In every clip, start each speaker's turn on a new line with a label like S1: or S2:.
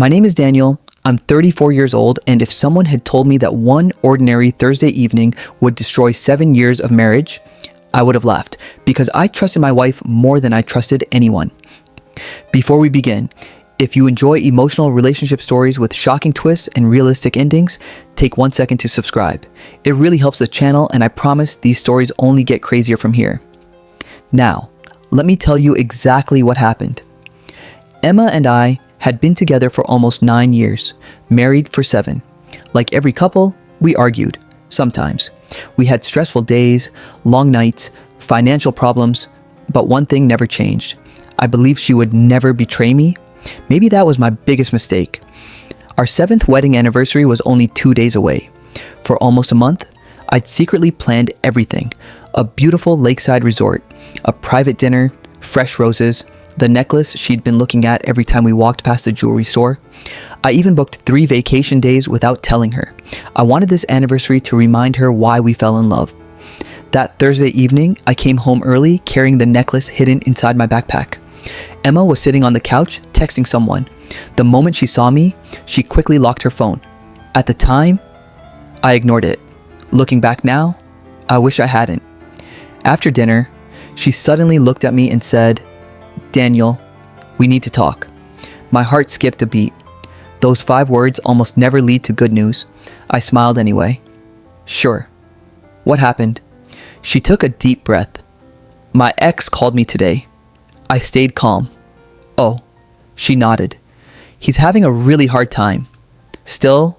S1: My name is Daniel. I'm 34 years old, and if someone had told me that one ordinary Thursday evening would destroy 7 years of marriage, I would have laughed, because I trusted my wife more than I trusted anyone. Before we begin, if you enjoy emotional relationship stories with shocking twists and realistic endings, take 1 second to subscribe. It really helps the channel, and I promise these stories only get crazier from here. Now, let me tell you exactly what happened. Emma and I had been together for almost 9 years, married for 7. Like every couple, we argued, sometimes. We had stressful days, long nights, financial problems, but one thing never changed. I believed she would never betray me. Maybe that was my biggest mistake. Our 7th wedding anniversary was only 2 days away. For almost a month, I'd secretly planned everything. A beautiful lakeside resort, a private dinner, fresh roses, the necklace she'd been looking at every time we walked past the jewelry store. I even booked 3 vacation days without telling her. I wanted this anniversary to remind her why we fell in love. That Thursday evening, I came home early carrying the necklace hidden inside my backpack. Emma was sitting on the couch texting someone. The moment she saw me, she quickly locked her phone. At the time, I ignored it. Looking back now, I wish I hadn't. After dinner, she suddenly looked at me and said, "Daniel, we need to talk." My heart skipped a beat. Those 5 words almost never lead to good news. I smiled anyway. "Sure. What happened?" She took a deep breath. "My ex called me today." I stayed calm. "Oh," she nodded. "He's having a really hard time." Still,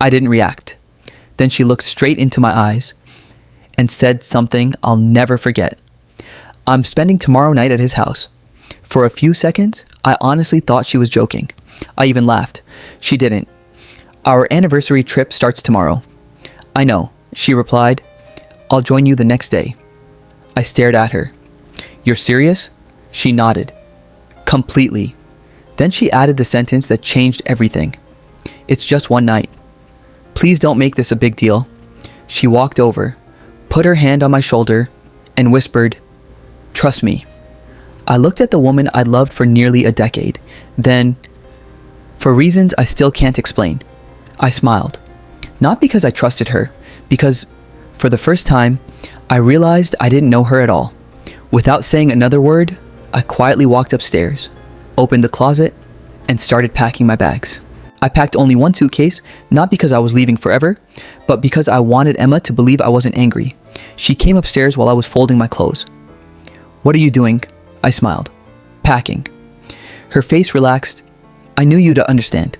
S1: I didn't react. Then she looked straight into my eyes and said something I'll never forget. "I'm spending tomorrow night at his house." For a few seconds, I honestly thought she was joking. I even laughed. She didn't. "Our anniversary trip starts tomorrow." "I know," she replied. "I'll join you the next day." I stared at her. "You're serious?" She nodded. "Completely." Then she added the sentence that changed everything. "It's just one night. Please don't make this a big deal." She walked over, put her hand on my shoulder, and whispered, "Trust me." I looked at the woman I loved for nearly a decade. Then, for reasons I still can't explain, I smiled. Not because I trusted her, because, for the first time, I realized I didn't know her at all. Without saying another word, I quietly walked upstairs, opened the closet, and started packing my bags. I packed only 1 suitcase, not because I was leaving forever, but because I wanted Emma to believe I wasn't angry. She came upstairs while I was folding my clothes. "What are you doing?" I smiled. "Packing." Her face relaxed. "I knew you'd understand."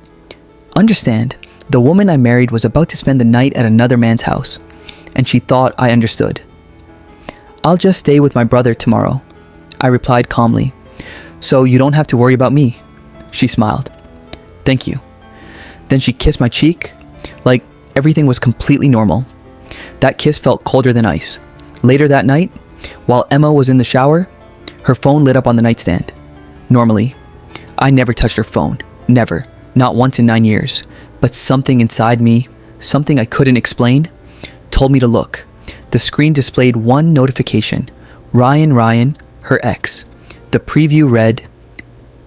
S1: Understand? The woman I married was about to spend the night at another man's house, and she thought I understood. "I'll just stay with my brother tomorrow," I replied calmly. "So you don't have to worry about me." She smiled. "Thank you." Then she kissed my cheek, like everything was completely normal. That kiss felt colder than ice. Later that night, while Emma was in the shower, her phone lit up on the nightstand. Normally, I never touched her phone. Never. Not once in 9 years. But something inside me, something I couldn't explain, told me to look. The screen displayed one notification. Ryan, her ex. The preview read,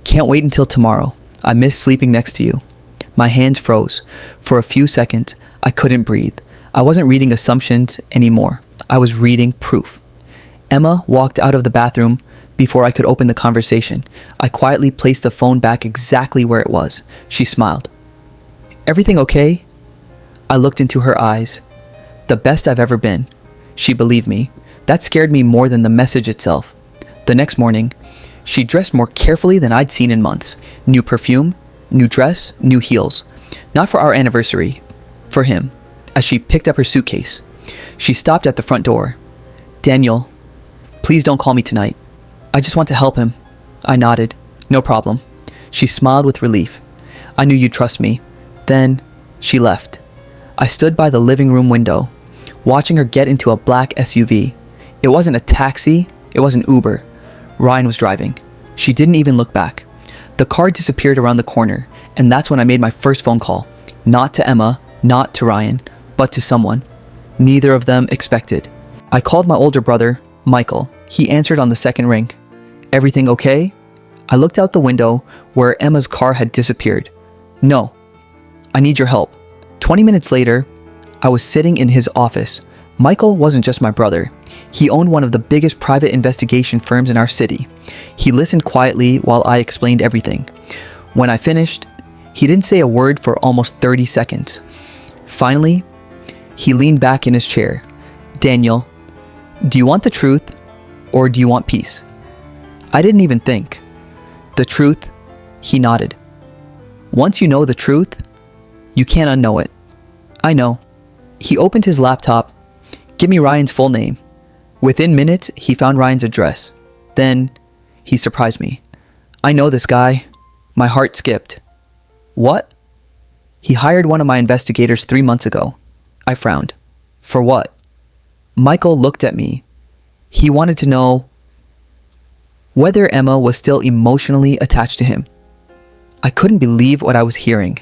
S1: "Can't wait until tomorrow. I miss sleeping next to you." My hands froze. For a few seconds, I couldn't breathe. I wasn't reading assumptions anymore. I was reading proof. Emma walked out of the bathroom before I could open the conversation. I quietly placed the phone back exactly where it was. She smiled. "Everything okay?" I looked into her eyes. "The best I've ever been." She believed me. That scared me more than the message itself. The next morning, she dressed more carefully than I'd seen in months. New perfume, new dress, new heels. Not for our anniversary, for him, as she picked up her suitcase. She stopped at the front door. "Daniel, please don't call me tonight. I just want to help him." I nodded. "No problem." She smiled with relief. "I knew you'd trust me." Then she left. I stood by the living room window, watching her get into a black SUV. It wasn't a taxi, it was an Uber. Ryan was driving. She didn't even look back. The car disappeared around the corner, and that's when I made my first phone call. Not to Emma, not to Ryan, but to someone. Neither of them expected. I called my older brother, Michael. He answered on the second ring. "Everything okay?" I looked out the window where Emma's car had disappeared. No, I need your help. 20 minutes later, I was sitting in his office. Michael wasn't just my brother. He owned one of the biggest private investigation firms in our city. He listened quietly while I explained everything. When I finished, he didn't say a word for almost 30 seconds. Finally, he leaned back in his chair. Daniel, do you want the truth or do you want peace? I didn't even think. The truth, he nodded. Once you know the truth, you can't unknow it. I know. He opened his laptop. Give me Ryan's full name. Within minutes, he found Ryan's address. Then, he surprised me. I know this guy. My heart skipped. What? He hired one of my investigators 3 months ago. I frowned. For what? Michael looked at me. He wanted to know whether Emma was still emotionally attached to him. I couldn't believe what I was hearing.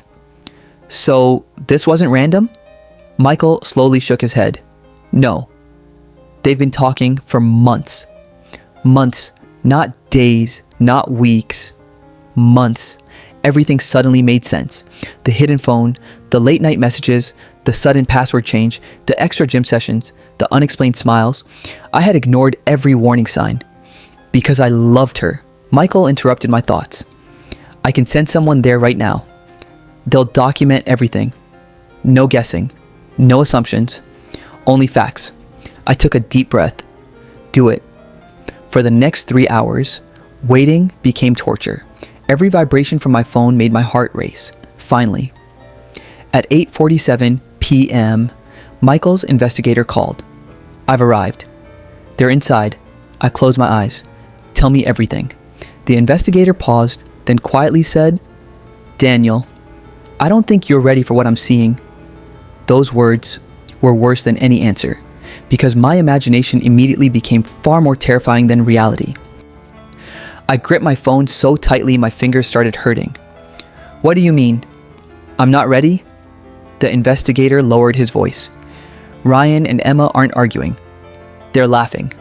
S1: So, this wasn't random? Michael slowly shook his head. No. They've been talking for months. Months, not days, not weeks. Months. Everything suddenly made sense. The hidden phone, the late night messages, the sudden password change, the extra gym sessions, the unexplained smiles. I had ignored every warning sign. Because I loved her. Michael interrupted my thoughts. I can send someone there right now. They'll document everything. No guessing. No assumptions. Only facts. I took a deep breath. Do it. For the next 3 hours, waiting became torture. Every vibration from my phone made my heart race. Finally, at 8:47 p.m., Michael's investigator called. I've arrived. They're inside. I closed my eyes. Tell me everything. The investigator paused, then quietly said, Daniel, I don't think you're ready for what I'm seeing. Those words were worse than any answer, because my imagination immediately became far more terrifying than reality. I gripped my phone so tightly my fingers started hurting. What do you mean? I'm not ready? The investigator lowered his voice. Ryan and Emma aren't arguing. They're laughing.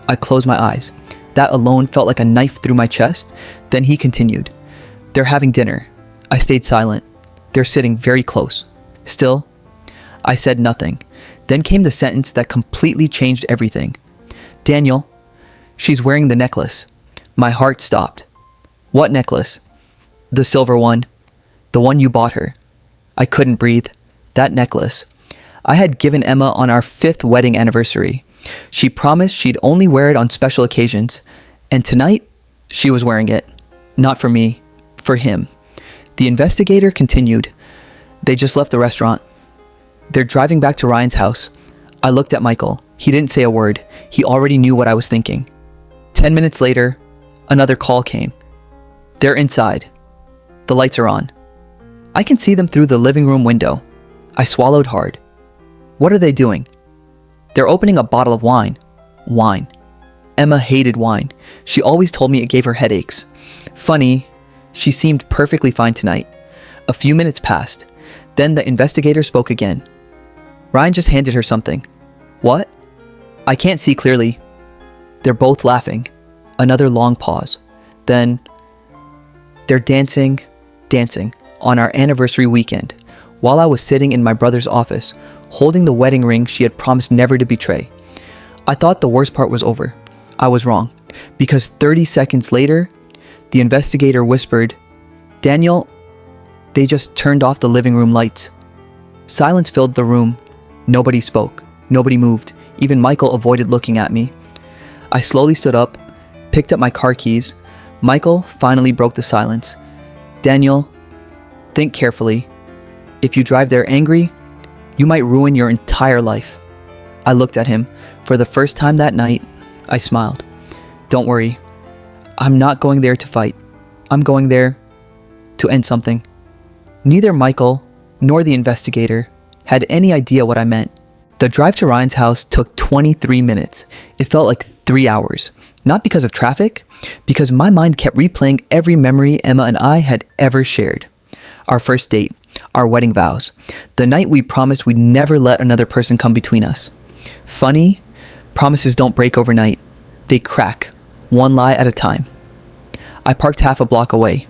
S1: I closed my eyes. That alone felt like a knife through my chest. Then he continued. They're having dinner. I stayed silent. They're sitting very close. Still, I said nothing. Then came the sentence that completely changed everything. Daniel, she's wearing the necklace. My heart stopped. What necklace? The silver one. The one you bought her. I couldn't breathe. That necklace. I had given Emma on our 5th wedding anniversary. She promised she'd only wear it on special occasions. And tonight, she was wearing it. Not for me. For him. The investigator continued. They just left the restaurant. They're driving back to Ryan's house. I looked at Michael. He didn't say a word. He already knew what I was thinking. 10 minutes later, another call came. They're inside. The lights are on. I can see them through the living room window. I swallowed hard. What are they doing? They're opening a bottle of wine. Wine. Emma hated wine. She always told me it gave her headaches. Funny, she seemed perfectly fine tonight. A few minutes passed. Then the investigator spoke again. Ryan just handed her something. What? I can't see clearly. They're both laughing. Another long pause. Then, they're dancing on our anniversary weekend, while I was sitting in my brother's office, holding the wedding ring she had promised never to betray. I thought the worst part was over. I was wrong, because 30 seconds later, the investigator whispered, Daniel, they just turned off the living room lights. Silence filled the room. Nobody spoke. Nobody moved. Even Michael avoided looking at me. I slowly stood up, picked up my car keys. Michael finally broke the silence. Daniel, think carefully. If you drive there angry, you might ruin your entire life. I looked at him. For the first time that night, I smiled. Don't worry. I'm not going there to fight. I'm going there to end something. Neither Michael nor the investigator had any idea what I meant. The drive to Ryan's house took 23 minutes. It felt like 3 hours. Not because of traffic, because my mind kept replaying every memory Emma and I had ever shared. Our first date, our wedding vows, the night we promised we'd never let another person come between us. Funny, promises don't break overnight. They crack, one lie at a time. I parked half a block away.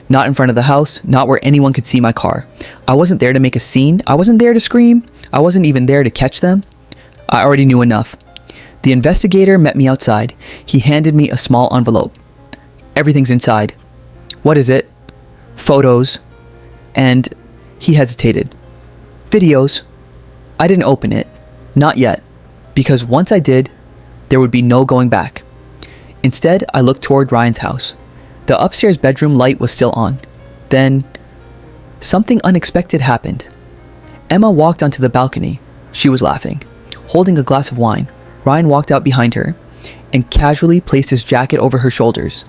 S1: Not in front of the house, not where anyone could see my car. I wasn't there to make a scene. I wasn't there to scream. I wasn't even there to catch them. I already knew enough. The investigator met me outside. He handed me a small envelope. Everything's inside. What is it? Photos. And he hesitated. Videos. I didn't open it. Not yet. Because once I did, there would be no going back. Instead, I looked toward Ryan's house. The upstairs bedroom light was still on. Then, something unexpected happened. Emma walked onto the balcony. She was laughing, holding a glass of wine. Ryan walked out behind her and casually placed his jacket over her shoulders.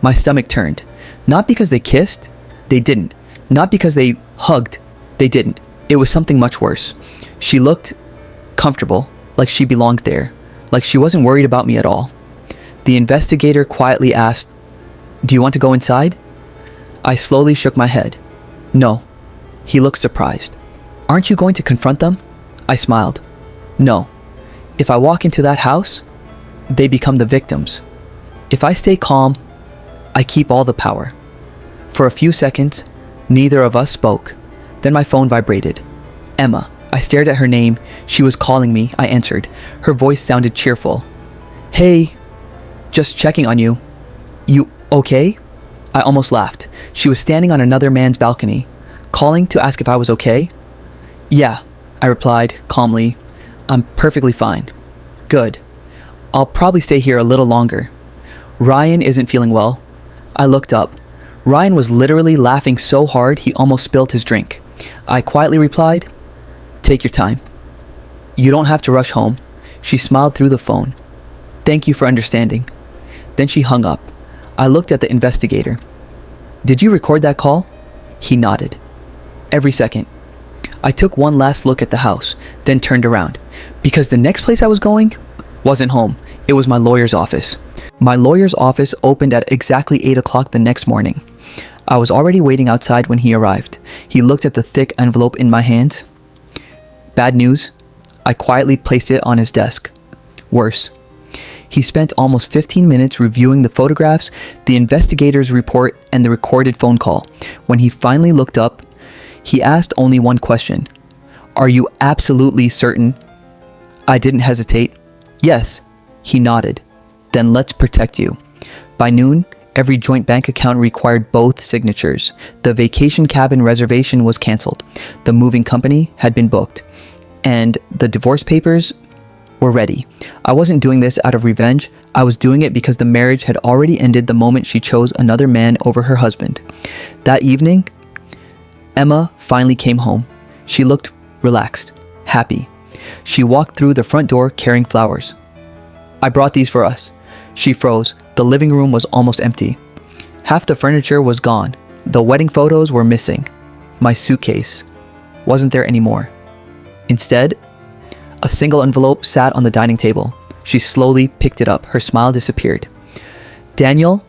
S1: My stomach turned. Not because they kissed. They didn't. Not because they hugged. They didn't. It was something much worse. She looked comfortable, like she belonged there, like she wasn't worried about me at all. The investigator quietly asked, "Do you want to go inside?" I slowly shook my head. No. He looked surprised. "Aren't you going to confront them?" I smiled. No. If I walk into that house, they become the victims. If I stay calm, I keep all the power. For a few seconds, neither of us spoke. Then my phone vibrated. Emma. I stared at her name. She was calling me. I answered. Her voice sounded cheerful. "Hey, just checking on you. You okay?" I almost laughed. She was standing on another man's balcony, calling to ask if I was okay. "Yeah," I replied calmly. "I'm perfectly fine." "Good. I'll probably stay here a little longer." "Ryan isn't feeling well." I looked up. Ryan was literally laughing so hard he almost spilled his drink. I quietly replied, "Take your time. You don't have to rush home." She smiled through the phone. "Thank you for understanding." Then she hung up. I looked at the investigator. "Did you record that call?" He nodded. "Every second." I took one last look at the house, then turned around, because the next place I was going wasn't home. It was my lawyer's office. My lawyer's office opened at exactly 8 o'clock the next morning. I was already waiting outside when he arrived. He looked at the thick envelope in my hands. "Bad news." I quietly placed it on his desk. "Worse." He spent almost 15 minutes reviewing the photographs, the investigator's report, and the recorded phone call. When he finally looked up, he asked only one question. "Are you absolutely certain?" I didn't hesitate. "Yes." He nodded. "Then let's protect you." By noon, every joint bank account required both signatures. The vacation cabin reservation was canceled. The moving company had been booked. And the divorce papers were ready. I wasn't doing this out of revenge. I was doing it because the marriage had already ended the moment she chose another man over her husband. That evening, Emma finally came home. She looked relaxed, happy. She walked through the front door carrying flowers. "I brought these for us." She froze. The living room was almost empty. Half the furniture was gone. The wedding photos were missing. My suitcase wasn't there anymore. Instead, a single envelope sat on the dining table. She slowly picked it up. Her smile disappeared. "Daniel?"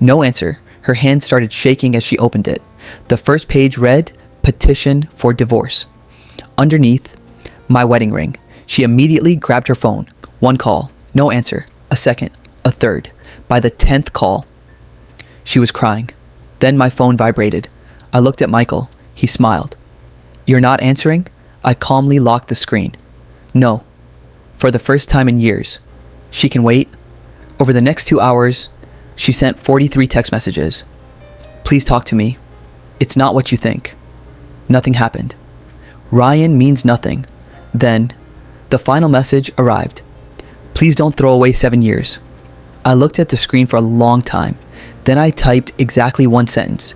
S1: No answer. Her hand started shaking as she opened it. The first page read, "Petition for divorce." Underneath, "My wedding ring." She immediately grabbed her phone. One call. No answer. A second. A third. By the 10th call, she was crying. Then my phone vibrated. I looked at Michael. He smiled. "You're not answering?" I calmly locked the screen. "No." For the first time in years. "She can wait." Over the next 2 hours, she sent 43 text messages. "Please talk to me. It's not what you think." Nothing happened. "Ryan means nothing." Then, the final message arrived. "Please don't throw away 7 years." I looked at the screen for a long time. Then I typed exactly one sentence.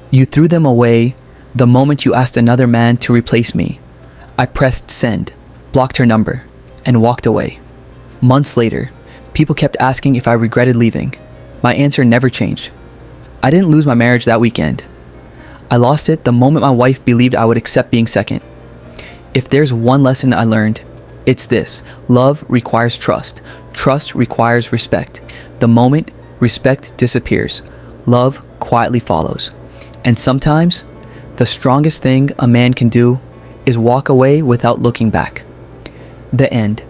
S1: "You threw them away the moment you asked another man to replace me." I pressed send, blocked her number, and walked away. Months later, people kept asking if I regretted leaving. My answer never changed. I didn't lose my marriage that weekend. I lost it the moment my wife believed I would accept being second. If there's one lesson I learned, it's this: love requires trust. Trust requires respect. The moment respect disappears, love quietly follows. And sometimes, the strongest thing a man can do is walk away without looking back. The end.